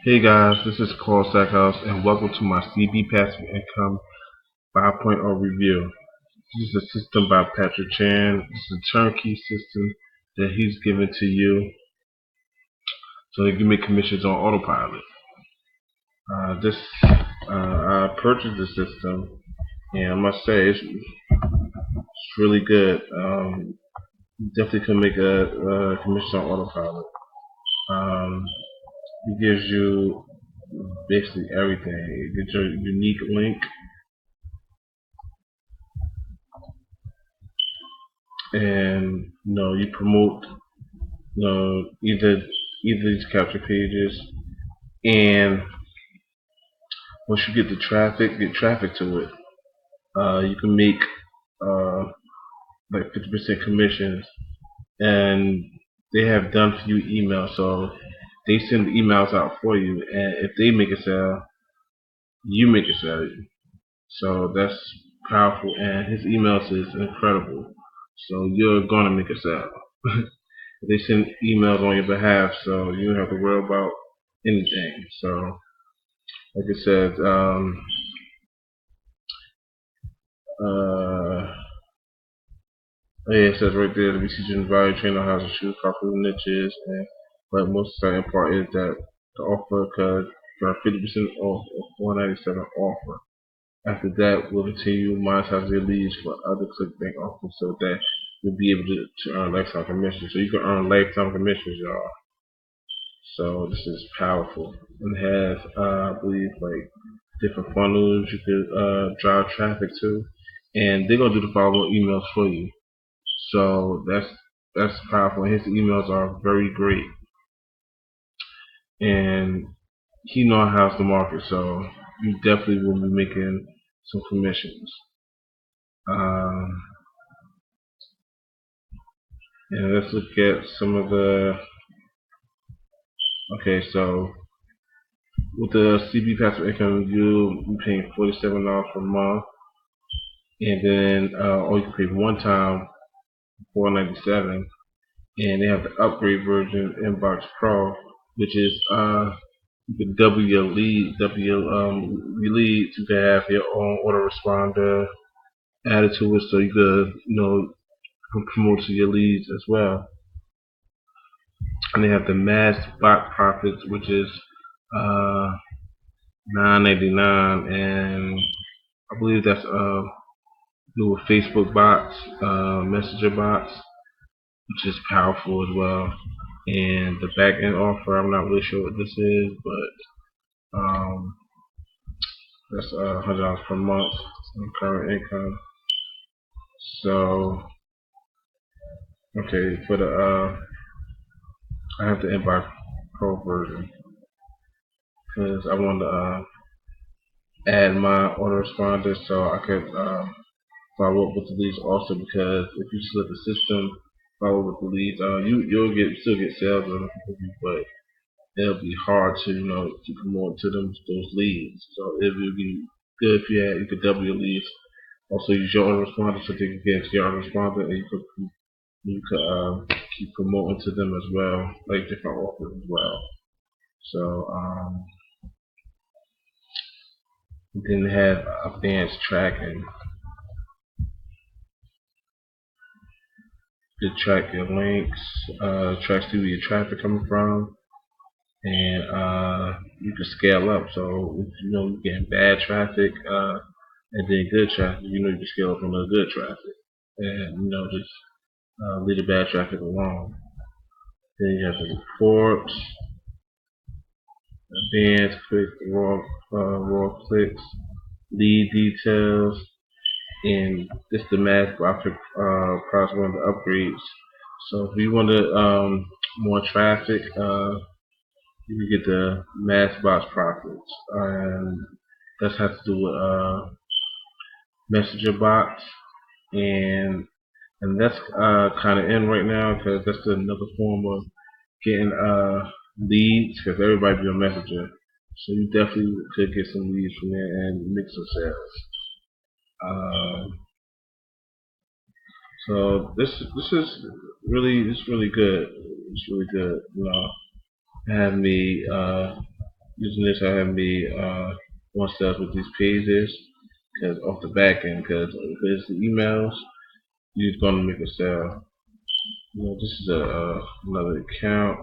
Hey guys, this is Carl Stackhouse and welcome to my CB Passive Income 5.0 review. This is a system by Patrick Chan. This is a turnkey system that he's given to you so that you can make commissions on autopilot. I purchased the system and I must say it's really good. Definitely can make a commission on autopilot. Um, it gives you basically everything. It gives you a unique link and you promote either these capture pages, and once you get traffic to it, you can make uh, like 50% commissions, and they have done for you emails, so they send the emails out for you, and if they make a sale, you make a sale. So that's powerful, and his emails is incredible. So you're gonna make a sale. They send emails on your behalf, so you don't have to worry about anything. So, like I said, yeah, it says right there, the BCG value trainer has to choose popular niches, but most exciting part is that the offer could for 50% off of 497 offer. After that, we'll continue monetize your leads for other ClickBank offers so that you'll be able to earn lifetime commissions. So you can earn lifetime commissions, y'all. So this is powerful. And it has, I believe, like different funnels you could drive traffic to, and they're gonna do the follow-up emails for you. So that's powerful. His emails are very great, and he knows how to market. So you definitely will be making some commissions. Um, and let's look at some of the. Okay, so with the CB Passive Income, you'll be paying $47 per month, and then or you can pay one time $497, and they have the upgrade version Inbox Pro, which is you can double your lead, double your leads. You can have your own autoresponder added to it, so you could promote to your leads as well. And they have the mass bot profits, which is uh $9.99, and I believe that's do with Facebook bots, messenger bots, which is powerful as well. And the back end offer, I'm not really sure what this is, but that's $100 per month in current income. So okay, for the I have the Inbox Pro version because I want to add my autoresponder so I could follow up with the leads also, because if you just let the system follow with the leads, you'll still get sales on it, but it'll be hard to to promote to those leads. So it would be good if you could double your leads. Also use your autoresponder so they can get into your autoresponder, and you could keep promoting to them as well, like different offers as well. So then have advanced tracking to track your links, tracks who your traffic coming from, and you can scale up. So if you're getting bad traffic and then good traffic, you can scale up on the good traffic, and just leave the bad traffic alone. Then you have the reports, advanced quick raw clicks, lead details, and this the mass profit price one of the upgrades. So if you want to more traffic, you can get the mass box profits, and that has to do with messenger bots, and that's kind of in right now because that's another form of getting leads, because everybody be a messenger. So you definitely could get some leads from there and make some sales. Um, so this is really good. It's really good. Have me using this, I have made more sales with these pages because off the back end. Because if it's the emails, you're gonna make a sale. This is another account,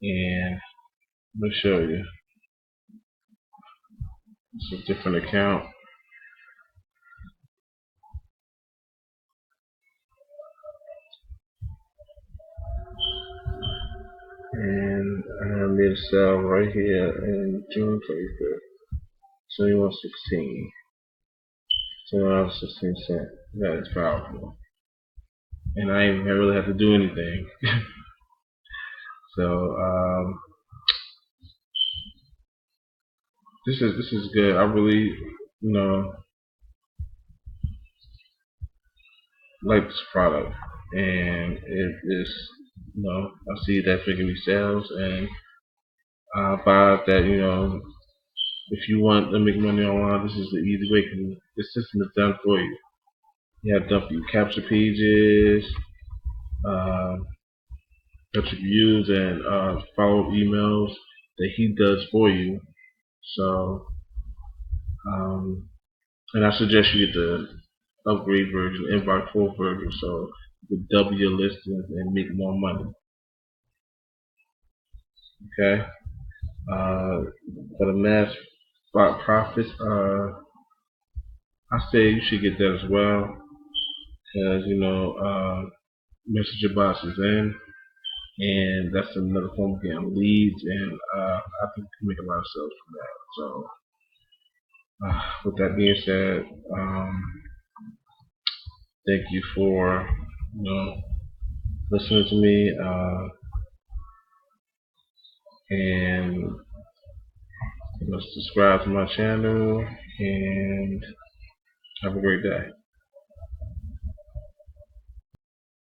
and let me show you. It's a different account. And I made a sale right here in June 25th. 2116. $2.16. That is powerful. And I didn't really have to do anything. So this is good. I really like this product, and it is I see that making me sales, and I buy that if you want to make money online, this is the easy way because the system is done for you. You have done for you capture pages, uh, that you can use, and follow emails that he does for you. So, and I suggest you get the upgrade version, Inbox Pro version, so you can double your listings and make more money. Okay. For the mass profits, I say you should get that as well, because Messenger box is in, and that's another form of getting leads, and I think you can make a lot of sales from that. So, with that being said, thank you for listening to me, and subscribe to my channel, and have a great day.